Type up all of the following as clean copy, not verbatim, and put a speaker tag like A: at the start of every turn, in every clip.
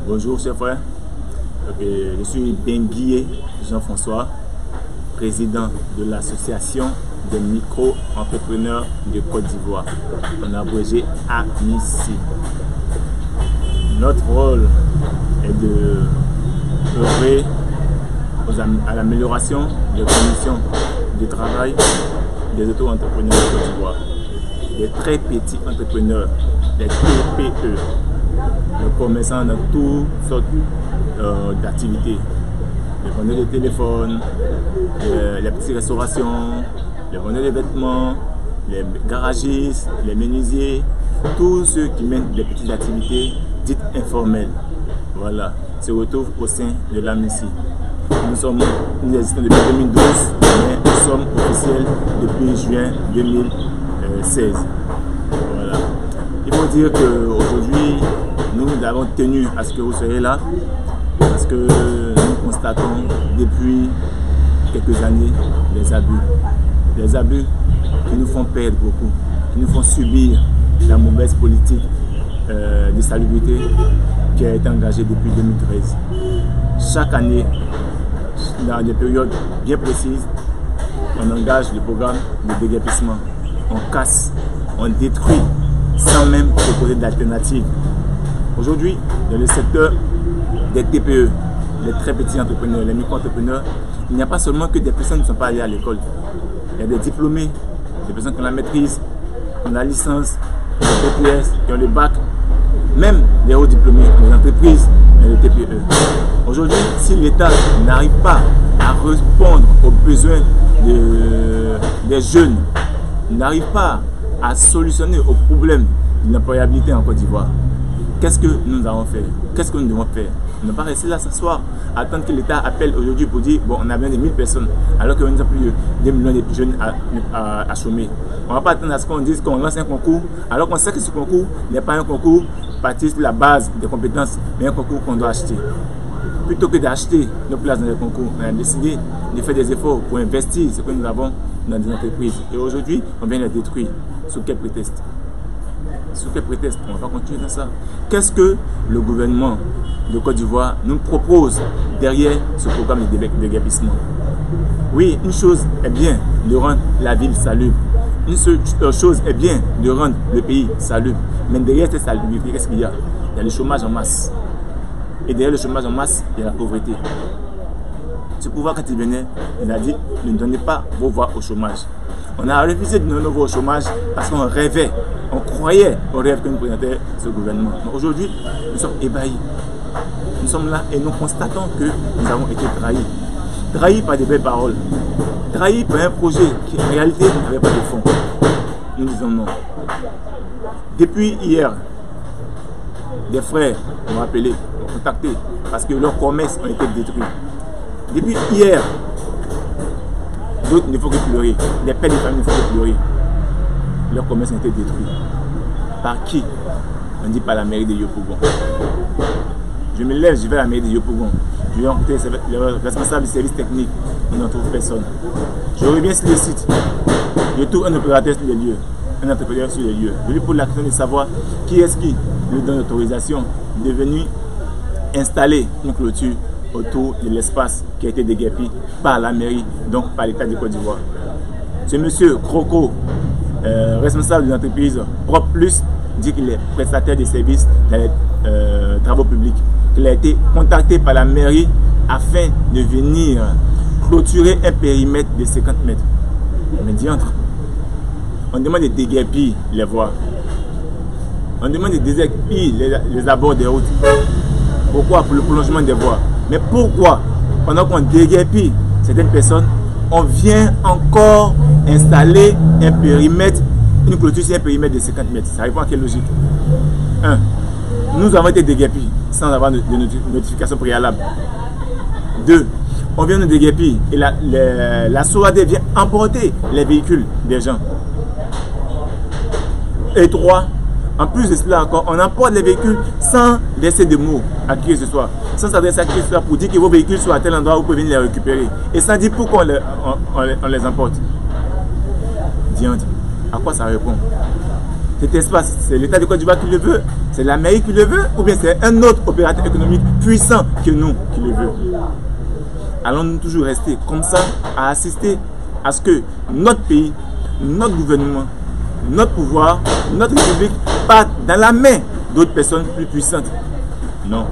A: Bonjour chers frères, je suis Benguié Jean-François, président de l'association des micro-entrepreneurs de Côte d'Ivoire, en abrégé AMICI. Notre rôle est de œuvrer à l'amélioration des conditions de travail des auto-entrepreneurs de Côte d'Ivoire, des très petits entrepreneurs, des TPE, les commerçants dans toutes sortes d'activités, les vendeurs de téléphones, les petites restaurations, les vendeurs de vêtements, les garagistes, les menuisiers, tous ceux qui mènent des petites activités dites informelles. Voilà, se retrouvent au sein de l'AMICI. Nous existons depuis 2012, mais nous sommes officiels depuis juin 2016. Voilà. Il faut dire qu'aujourd'hui, nous avons tenu à ce que vous soyez là, parce que nous constatons depuis quelques années des abus qui nous font perdre beaucoup, qui nous font subir la mauvaise politique de salubrité qui a été engagée depuis 2013. Chaque année, dans des périodes bien précises, on engage le programme de déguerpissement. On casse, on détruit, sans même proposer d'alternatives. Aujourd'hui, dans le secteur des TPE, les très petits entrepreneurs, les micro-entrepreneurs, il n'y a pas seulement que des personnes qui ne sont pas allées à l'école. Il y a des diplômés, des personnes qui ont la maîtrise, qui ont la licence, qui ont le BTS, qui ont le bac, même les hauts diplômés, les entreprises et les TPE. Aujourd'hui, si l'État n'arrive pas à répondre aux besoins des jeunes, n'arrive pas à solutionner aux problèmes de l'employabilité en Côte d'Ivoire, qu'est-ce que nous allons faire? Qu'est-ce que nous devons faire? Ne pas rester là s'asseoir, attendre que l'État appelle aujourd'hui pour dire bon, on a besoin de 1000 personnes, alors qu'on a plus de 2 millions de jeunes à chômer. On ne va pas attendre à ce qu'on dise qu'on lance un concours, alors qu'on sait que ce concours n'est pas un concours parti sur la base des compétences, mais un concours qu'on doit acheter. Plutôt que d'acheter nos places dans les concours, on a décidé de faire des efforts pour investir ce que nous avons dans des entreprises. Et aujourd'hui, on vient les détruire. Sous quel prétexte? Sous quel prétexte? On va continuer dans ça. Qu'est-ce que le gouvernement de Côte d'Ivoire nous propose derrière ce programme de déguerpissement? Oui, une chose est bien de rendre la ville salubre. Une seule chose est bien de rendre le pays salubre. Mais derrière cette salubrité, qu'est-ce qu'il y a? Il y a le chômage en masse. Et derrière le chômage en masse, il y a la pauvreté. Ce pouvoir, quand il venait, il a dit ne donnez pas vos voix au chômage. On a refusé de donner nos voix au chômage parce qu'on rêvait, on croyait au rêve que nous présentait ce gouvernement. Mais aujourd'hui, nous sommes ébahis. Nous sommes là et nous constatons que nous avons été trahis. Trahis par des belles paroles. Trahis par un projet qui en réalité n'avait pas de fond. Nous disons non. Depuis hier, des frères m'ont appelé, m'ont contacté parce que leurs commerces ont été détruits. Depuis hier, d'autres ne font que pleurer. Les pères de famille ne font que pleurer. Leurs commerces ont été détruits. Par qui? On dit par la mairie de Yopougon. Je me lève, je vais à la mairie de Yopougon. Je vais rencontrer le responsable du service technique. On n'en trouve personne. Je reviens sur le site. Je trouve un opérateur sur les lieux. Un entrepreneur sur les lieux. Je lui pose la question de savoir qui est-ce qui lui donne l'autorisation de venir installer une clôture autour de l'espace qui a été déguerpi par la mairie, donc par l'État de Côte d'Ivoire. Ce monsieur Croco, responsable de l'entreprise Prop Plus, dit qu'il est prestataire de services dans les travaux publics. Il a été contacté par la mairie afin de venir clôturer un périmètre de 50 mètres. Mais diantre, on demande de déguerpir les voies. On demande de déguerpir les abords des routes. Pourquoi? Pour le prolongement des voies. Mais pourquoi, pendant qu'on déguerpit certaines personnes, on vient encore installer un périmètre, une clôture sur un périmètre de 50 mètres? Ça répond à quelle logique? 1. Nous avons été déguerpis sans avoir de notification préalable. 2. On vient de déguerpir et la SOAD vient emporter les véhicules des gens. Et 3. En plus de cela encore, on emporte les véhicules sans laisser de mots à qui que ce soit. Sans s'adresser à qui que ce soit pour dire que vos véhicules sont à tel endroit où vous pouvez venir les récupérer. Et sans dire pourquoi on les emporte. Diantre, à quoi ça répond? Cet espace, c'est l'État de Côte d'Ivoire qui le veut, c'est l'Amérique qui le veut, ou bien c'est un autre opérateur économique puissant que nous qui le veut. Allons-nous toujours rester comme ça à assister à ce que notre pays, notre gouvernement, notre pouvoir, notre république partent dans la main d'autres personnes plus puissantes? Non.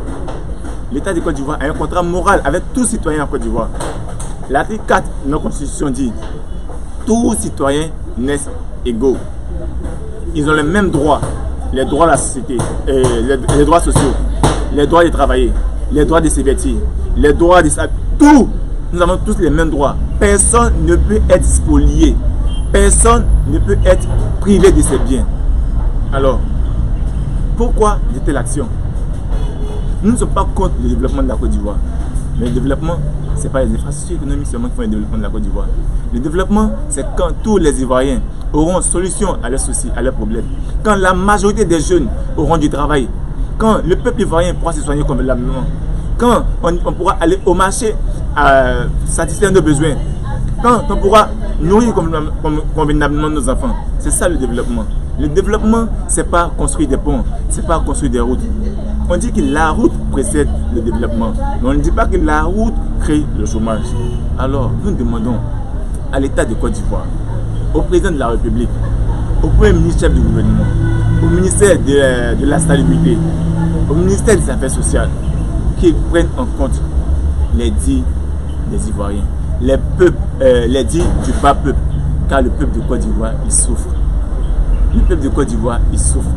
A: L'État de Côte d'Ivoire a un contrat moral avec tous citoyens en Côte d'Ivoire. L'article 4 de notre constitution dit: tous citoyens naissent égaux. Ils ont les mêmes droits, les droits de la société, les droits sociaux, les droits de travailler, les droits de se vêtir, les droits de tout. Nous avons tous les mêmes droits. Personne ne peut être spolié. Personne ne peut être privé de ses biens. Alors, pourquoi de telle action? Nous ne sommes pas contre le développement de la Côte d'Ivoire. Mais le développement, ce n'est pas les infrastructures économiques seulement qui font le développement de la Côte d'Ivoire. Le développement, c'est quand tous les Ivoiriens auront solution à leurs soucis, à leurs problèmes. Quand la majorité des jeunes auront du travail. Quand le peuple ivoirien pourra se soigner convenablement. Quand on pourra aller au marché à satisfaire nos besoins. Quand on pourra nourrir convenablement nos enfants. C'est ça le développement. Le développement, ce n'est pas construire des ponts, ce n'est pas construire des routes. On dit que la route précède le développement. Mais on ne dit pas que la route crée le chômage. Alors, nous demandons à l'État de Côte d'Ivoire, au président de la République, au premier ministre chef du gouvernement, au ministère de la salubrité, au ministère des Affaires sociales, qu'ils prennent en compte les dits des Ivoiriens, les dits du bas peuple, car le peuple de Côte d'Ivoire, il souffre. Le peuple de Côte d'Ivoire, il souffre.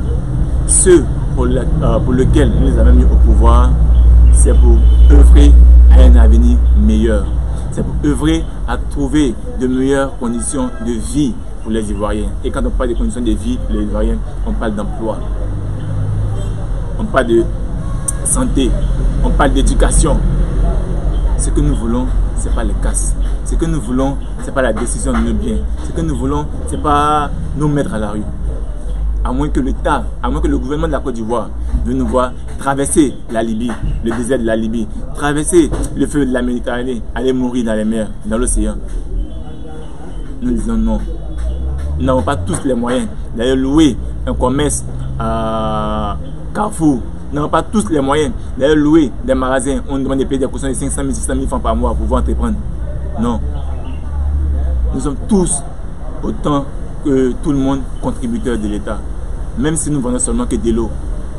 A: Ceux pour lequel nous les avons mis au pouvoir, c'est pour œuvrer à un avenir meilleur. C'est pour œuvrer à trouver de meilleures conditions de vie pour les Ivoiriens. Et quand on parle de conditions de vie pour les Ivoiriens, on parle d'emploi. On parle de santé. On parle d'éducation. Ce que nous voulons, ce n'est pas les casses. Ce que nous voulons, ce n'est pas la décision de nos biens. Ce que nous voulons, ce n'est pas nous mettre à la rue. À moins que l'État, à moins que le gouvernement de la Côte d'Ivoire veut nous voir traverser la Libye, le désert de la Libye, traverser le feu de la Méditerranée, aller mourir dans les mers, dans l'océan. Nous disons non. Nous n'avons pas tous les moyens d'aller louer un commerce à Carrefour. Nous n'avons pas tous les moyens d'aller louer des magasins. On demande de payer des cautions de 500 000, 600 000 francs par mois pour pouvoir entreprendre. Non. Nous sommes tous, autant que tout le monde, contributeurs de l'État. Même si nous vendons seulement que de l'eau.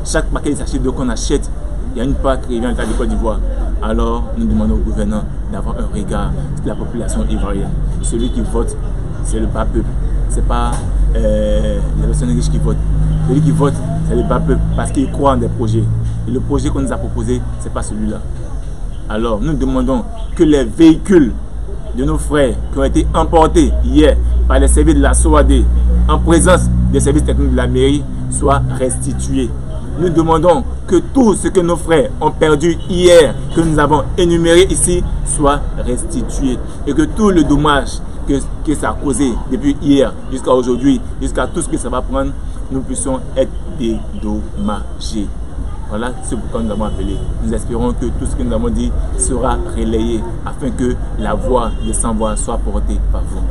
A: Chaque paquet de sachets d'eau qu'on achète, il y a une part qui revient à l'État de Côte d'Ivoire. Alors, nous demandons au gouvernement d'avoir un regard sur la population ivoirienne. Celui qui vote, c'est le bas peuple. Ce n'est pas les personnes riches qui votent. Celui qui vote, c'est le bas peuple parce qu'il croit en des projets. Et le projet qu'on nous a proposé, ce n'est pas celui-là. Alors, nous demandons que les véhicules de nos frères qui ont été emportés hier par les services de la SOAD en présence des services techniques de la mairie soient restitués. Nous demandons que tout ce que nos frères ont perdu hier, que nous avons énuméré ici, soit restitué. Et que tout le dommage que ça a causé depuis hier jusqu'à aujourd'hui, jusqu'à tout ce que ça va prendre, nous puissions être dédommagés. Voilà ce pourquoi nous avons appelé. Nous espérons que tout ce que nous avons dit sera relayé afin que la voix des sans-voix soit portée par vous.